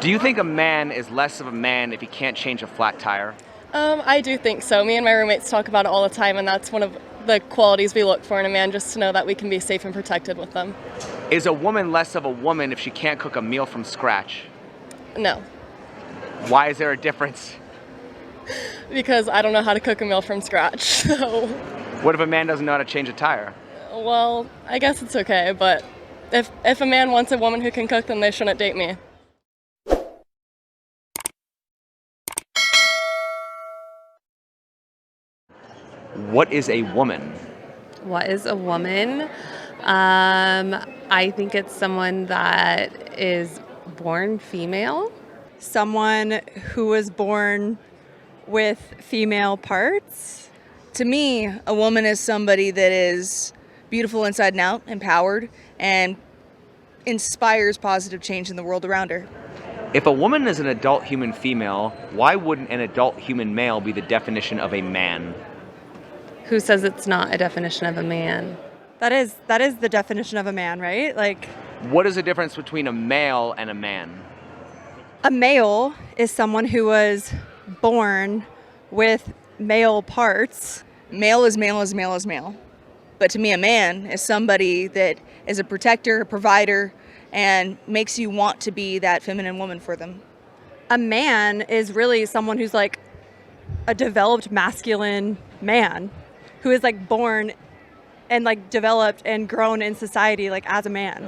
Do you think a man is less of a man if he can't change a flat tire? I do think so. Me and my roommates talk about it all the time, and that's one of the qualities we look for in a man, just to know that we can be safe and protected with them. Is a woman less of a woman if she can't cook a meal from scratch? No, Why is there a difference? because I don't know how to cook a meal from scratch. So, What if a man doesn't know how to change a tire? well, I guess it's okay, but if a man wants a woman who can cook, then they shouldn't date me. What is a woman? What is a woman? I think it's someone that is born female. Someone who was born with female parts. To me, a woman is somebody that is beautiful inside and out, empowered, and inspires positive change in the world around her. If a woman is an adult human female, why wouldn't an adult human male be the definition of a man? Who says it's not a definition of a man? That is the definition of a man, right? Like, What is the difference between a male and a man? a male is someone who was born with male parts. Male is male is male is male. But to me, a man is somebody that is a protector, a provider, and makes you want to be that feminine woman for them. A man is really someone who's like a developed masculine man who is like born and like developed and grown in society like as a man.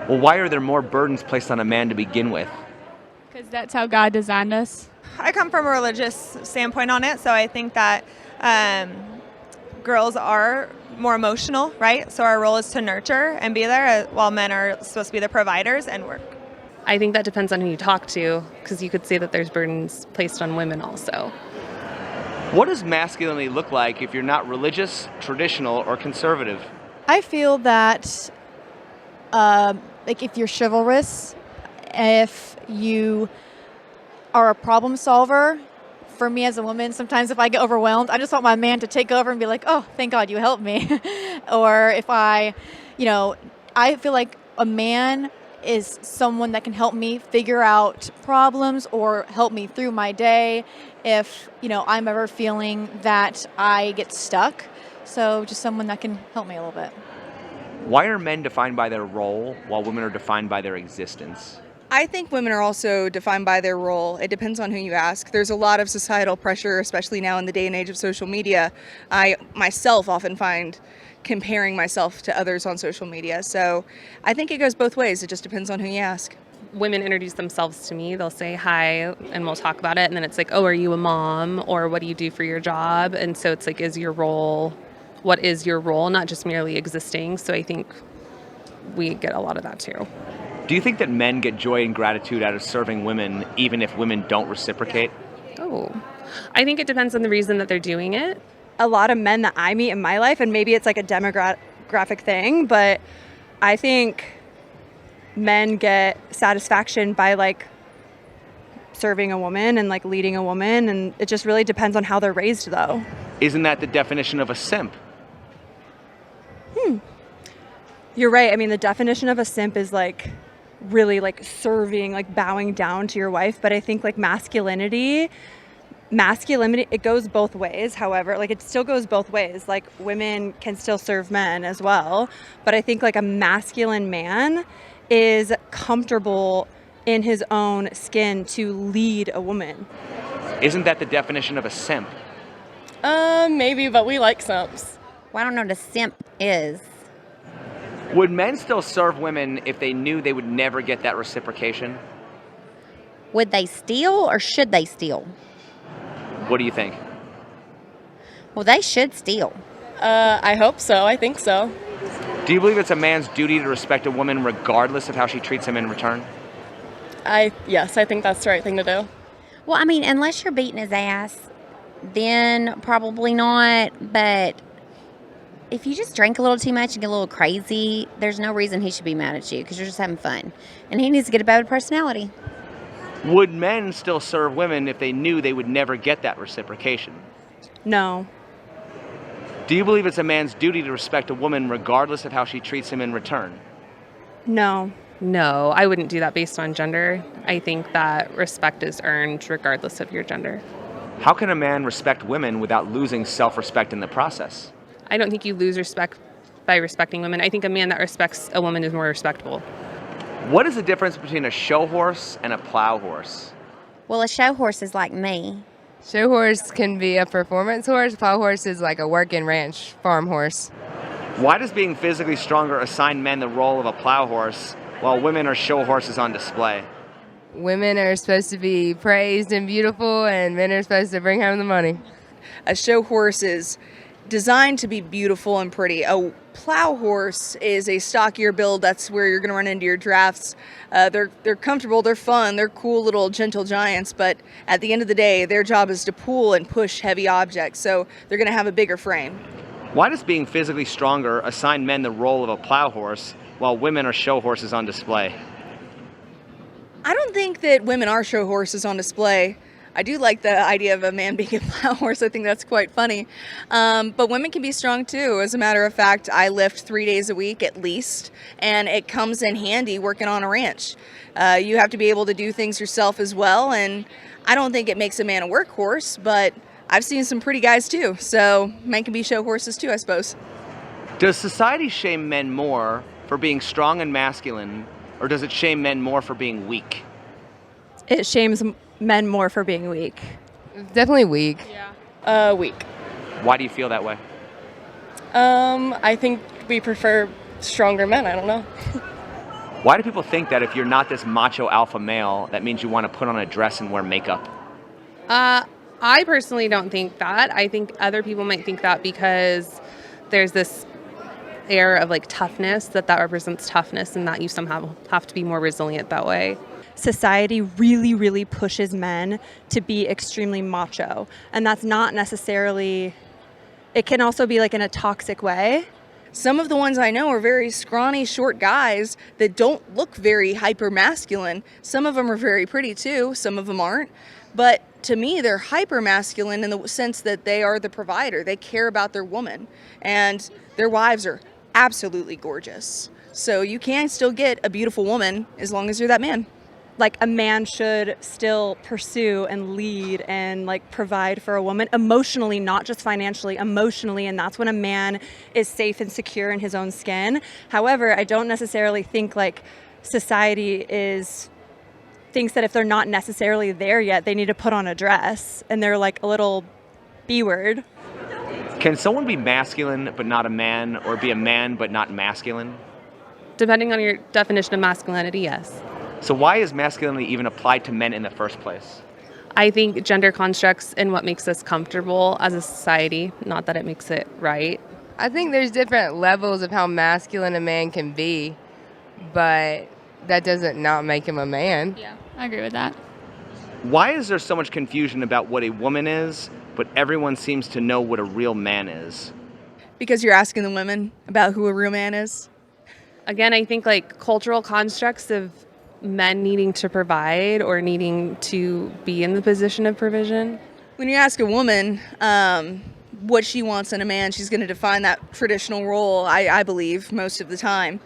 Well, why are there more burdens placed on a man to begin with? Because that's how God designed us. I come from a religious standpoint on it, so I think that girls are more emotional, right? So our role is to nurture and be there, while men are supposed to be the providers and work. I think that depends on who you talk to, because you could say that there's burdens placed on women also. What does masculinity look like if you're not religious, traditional, or conservative? I feel that, like, if you're chivalrous, if you are a problem solver, for me as a woman, sometimes if I get overwhelmed, I just want my man to take over and be like, oh, thank God you helped me. Or if I feel like a man is someone that can help me figure out problems or help me through my day if, I'm ever feeling that I get stuck. So just someone that can help me a little bit. Why are men defined by their role while women are defined by their existence? I think women are also defined by their role. It depends on who you ask. There's a lot of societal pressure, especially now in the day and age of social media. I myself often find comparing myself to others on social media. So I think it goes both ways. It just depends on who you ask. Women introduce themselves to me. They'll say hi and we'll talk about it. And then it's like, oh, are you a mom? Or what do you do for your job? And so it's like, what is your role? Not just merely existing. So I think we get a lot of that too. Do you think that men get joy and gratitude out of serving women even if women don't reciprocate? Oh, I think it depends on the reason that they're doing it. A lot of men that I meet in my life, and maybe it's like a demographic thing, but I think men get satisfaction by like serving a woman and like leading a woman, and it just really depends on how they're raised though. Isn't that the definition of a simp? You're right. I mean, the definition of a simp is like really like serving, like bowing down to your wife, but I think like masculinity, it goes both ways. However, like it still goes both ways. Like women can still serve men as well, but I think like a masculine man is comfortable in his own skin to lead a woman. Isn't that the definition of a simp? Maybe, but we like simps. Well, I don't know what a simp is. Would men still serve women if they knew they would never get that reciprocation? Would they steal or should they steal? What do you think? Well, they should steal. I hope so. I think so. Do you believe it's a man's duty to respect a woman regardless of how she treats him in return? Yes, I think that's the right thing to do. Well, I mean, unless you're beating his ass, then probably not. But if you just drink a little too much and get a little crazy, there's no reason he should be mad at you because you're just having fun. And he needs to get a better personality. Would men still serve women if they knew they would never get that reciprocation? No. Do you believe it's a man's duty to respect a woman regardless of how she treats him in return? No. No, I wouldn't do that based on gender. I think that respect is earned regardless of your gender. How can a man respect women without losing self-respect in the process? I don't think you lose respect by respecting women. I think a man that respects a woman is more respectable. What is the difference between a show horse and a plow horse? Well, a show horse is like me. Show horse can be a performance horse. Plow horse is like a working ranch farm horse. Why does being physically stronger assign men the role of a plow horse while women are show horses on display? Women are supposed to be praised and beautiful, and men are supposed to bring home the money. A show horse is designed to be beautiful and pretty. A plow horse is a stockier build. That's where you're going to run into your drafts. They're comfortable, they're fun, they're cool little gentle giants, but at the end of the day, their job is to pull and push heavy objects, so they're going to have a bigger frame. Why does being physically stronger assign men the role of a plow horse while women are show horses on display? I don't think that women are show horses on display. I do like the idea of a man being a plow horse. I think that's quite funny. But women can be strong too. As a matter of fact, I lift 3 days a week at least, and it comes in handy working on a ranch. You have to be able to do things yourself as well, and I don't think it makes a man a workhorse, but I've seen some pretty guys too. So men can be show horses too, I suppose. Does society shame men more for being strong and masculine, or does it shame men more for being weak? It shames men more for being weak. Definitely weak. Weak. Why do you feel that way? I think we prefer stronger men. I don't know. Why do people think that if you're not this macho alpha male, that means you want to put on a dress and wear makeup? I personally don't think that. I think other people might think that because there's this air of like toughness that represents toughness, and that you somehow have to be more resilient that way. Society really, really pushes men to be extremely macho. And that's not necessarily, it can also be like in a toxic way. Some of the ones I know are very scrawny, short guys that don't look very hyper masculine. Some of them are very pretty too, some of them aren't. But to me, they're hyper masculine in the sense that they are the provider. They care about their woman, and their wives are absolutely gorgeous. So you can still get a beautiful woman as long as you're that man. Like a man should still pursue and lead and like provide for a woman emotionally, not just financially, emotionally. And that's when a man is safe and secure in his own skin. However, I don't necessarily think like society thinks that if they're not necessarily there yet, they need to put on a dress and they're like a little B word. Can someone be masculine but not a man, or be a man but not masculine? Depending on your definition of masculinity, yes. So why is masculinity even applied to men in the first place? I think gender constructs and what makes us comfortable as a society, not that it makes it right. I think there's different levels of how masculine a man can be, but that doesn't not make him a man. Yeah, I agree with that. Why is there so much confusion about what a woman is, but everyone seems to know what a real man is? Because you're asking the women about who a real man is. Again, I think like cultural constructs of men needing to provide or needing to be in the position of provision. When you ask a woman what she wants in a man, she's going to define that traditional role, I believe, most of the time.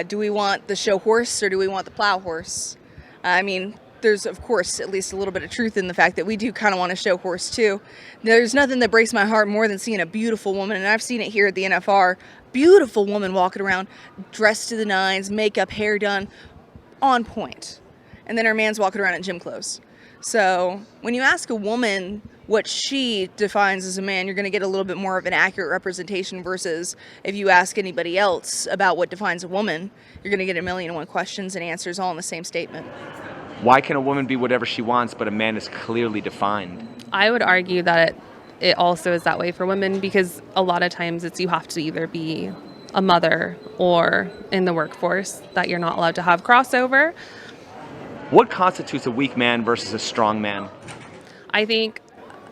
Do we want the show horse or do we want the plow horse? I mean, there's, of course, at least a little bit of truth in the fact that we do kind of want a show horse, too. There's nothing that breaks my heart more than seeing a beautiful woman, and I've seen it here at the NFR, beautiful woman walking around, dressed to the nines, makeup, hair done, on point. And then her man's walking around in gym clothes. So when you ask a woman what she defines as a man, you're going to get a little bit more of an accurate representation versus if you ask anybody else about what defines a woman, you're going to get 1,000,001 questions and answers all in the same statement. Why can a woman be whatever she wants, but a man is clearly defined? I would argue that it also is that way for women because a lot of times it's you have to either be a mother or in the workforce, that you're not allowed to have crossover. What constitutes a weak man versus a strong man? I think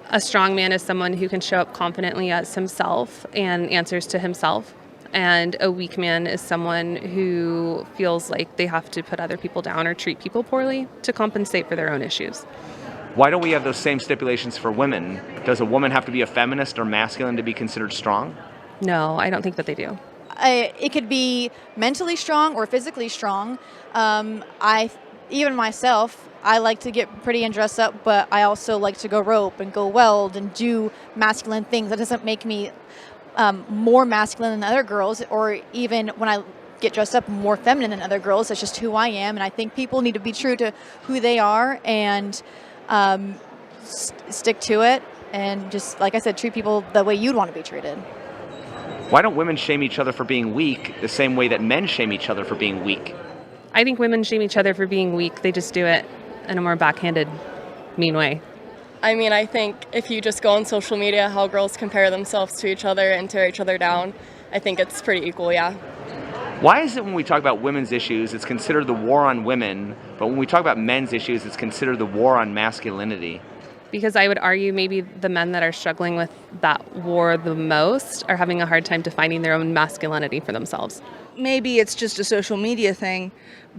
a strong man is someone who can show up confidently as himself and answers to himself. And a weak man is someone who feels like they have to put other people down or treat people poorly to compensate for their own issues. Why don't we have those same stipulations for women? Does a woman have to be a feminist or masculine to be considered strong? No, I don't think that they do. it could be mentally strong or physically strong. Even myself, I like to get pretty and dress up, but I also like to go rope and go weld and do masculine things. That doesn't make me more masculine than other girls, or even when I get dressed up more feminine than other girls. That's just who I am, and I think people need to be true to who they are and stick to it, and just, like I said, treat people the way you'd want to be treated. Why don't women shame each other for being weak the same way that men shame each other for being weak? I think women shame each other for being weak. They just do it in a more backhanded, mean way. I mean, I think if you just go on social media, how girls compare themselves to each other and tear each other down, I think it's pretty equal, yeah. Why is it when we talk about women's issues, it's considered the war on women, but when we talk about men's issues, it's considered the war on masculinity? Because I would argue maybe the men that are struggling with that war the most are having a hard time defining their own masculinity for themselves. Maybe it's just a social media thing,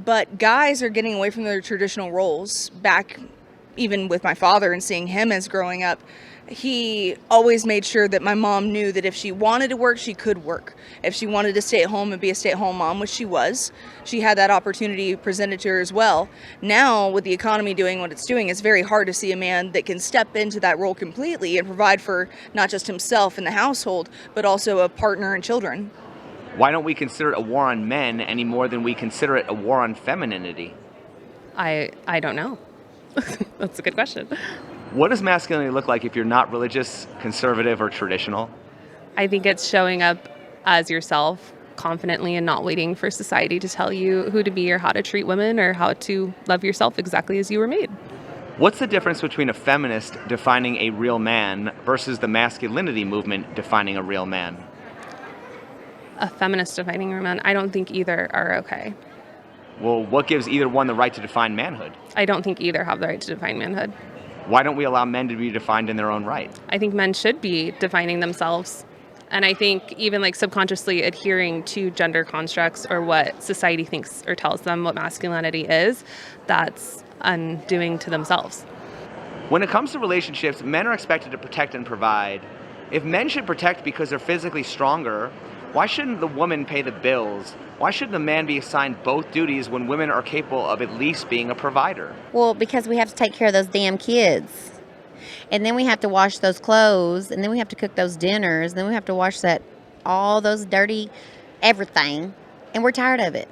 but guys are getting away from their traditional roles. Back even with my father and seeing him as growing up, he always made sure that my mom knew that if she wanted to work, she could work. If she wanted to stay at home and be a stay-at-home mom, which she was, she had that opportunity presented to her as well. Now, with the economy doing what it's doing, it's very hard to see a man that can step into that role completely and provide for not just himself and the household, but also a partner and children. Why don't we consider it a war on men any more than we consider it a war on femininity? I don't know. That's a good question. What does masculinity look like if you're not religious, conservative, or traditional? I think it's showing up as yourself confidently and not waiting for society to tell you who to be or how to treat women or how to love yourself exactly as you were made. What's the difference between a feminist defining a real man versus the masculinity movement defining a real man? A feminist defining a man, I don't think either are okay. Well, what gives either one the right to define manhood? I don't think either have the right to define manhood. Why don't we allow men to be defined in their own right? I think men should be defining themselves. And I think even like subconsciously adhering to gender constructs or what society thinks or tells them what masculinity is, that's undoing to themselves. When it comes to relationships, men are expected to protect and provide. If men should protect because they're physically stronger, why shouldn't the woman pay the bills? Why shouldn't the man be assigned both duties when women are capable of at least being a provider? Well, because we have to take care of those damn kids. And then we have to wash those clothes, and then we have to cook those dinners, and then we have to wash all those dirty everything, and we're tired of it.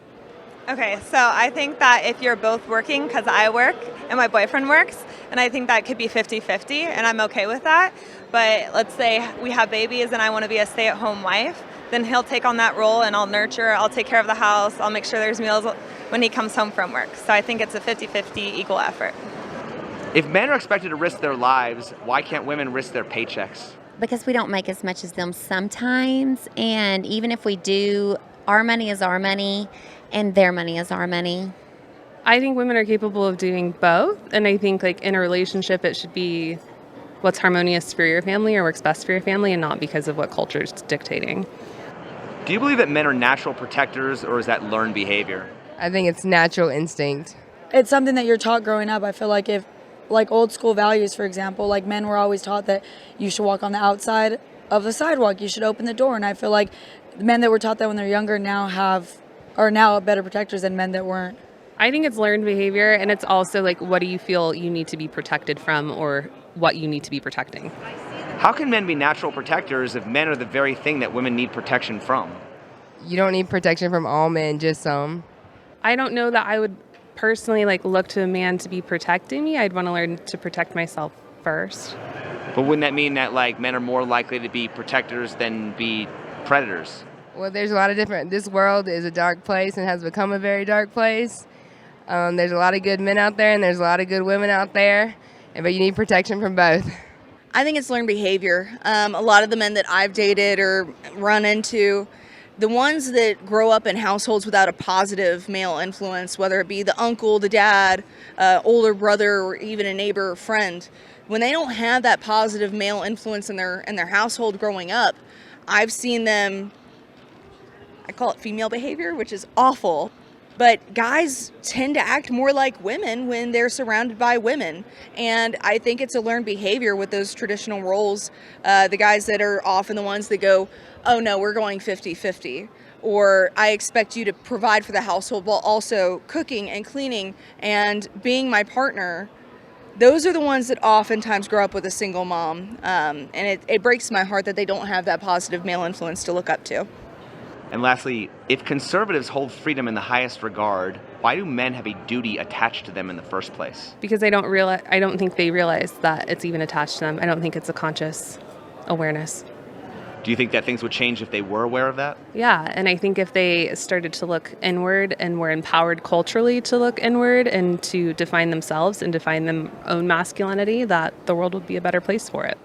Okay, so I think that if you're both working, because I work and my boyfriend works, and I think that could be 50-50, and I'm okay with that. But let's say we have babies and I want to be a stay-at-home wife, then he'll take on that role and I'll nurture, I'll take care of the house, I'll make sure there's meals when he comes home from work. So I think it's a 50-50 equal effort. If men are expected to risk their lives, why can't women risk their paychecks? Because we don't make as much as them sometimes, and even if we do, our money is our money and their money is our money. I think women are capable of doing both, and I think like in a relationship it should be what's harmonious for your family or works best for your family and not because of what culture is dictating. Do you believe that men are natural protectors, or is that learned behavior? I think it's natural instinct. It's something that you're taught growing up. I feel like if, like old school values, for example, like men were always taught that you should walk on the outside of the sidewalk, you should open the door. And I feel like the men that were taught that when they're younger are now better protectors than men that weren't. I think it's learned behavior, and it's also like, what do you feel you need to be protected from or what you need to be protecting? How can men be natural protectors if men are the very thing that women need protection from? You don't need protection from all men, just some. I don't know that I would personally like look to a man to be protecting me. I'd want to learn to protect myself first. But wouldn't that mean that like men are more likely to be protectors than be predators? Well, there's a lot of different. This world is a dark place and has become a very dark place. There's a lot of good men out there and there's a lot of good women out there, but you need protection from both. I think it's learned behavior. A lot of the men that I've dated or run into, the ones that grow up in households without a positive male influence, whether it be the uncle, the dad, older brother, or even a neighbor or friend, when they don't have that positive male influence in their household growing up, I've seen them, I call it female behavior, which is awful. But guys tend to act more like women when they're surrounded by women. And I think it's a learned behavior with those traditional roles. The guys that are often the ones that go, oh no, we're going 50-50. or I expect you to provide for the household while also cooking and cleaning and being my partner. Those are the ones that oftentimes grow up with a single mom. And it breaks my heart that they don't have that positive male influence to look up to. And lastly, if conservatives hold freedom in the highest regard, why do men have a duty attached to them in the first place? Because I don't think they realize that it's even attached to them. I don't think it's a conscious awareness. Do you think that things would change if they were aware of that? Yeah, and I think if they started to look inward and were empowered culturally to look inward and to define themselves and define their own masculinity, that the world would be a better place for it.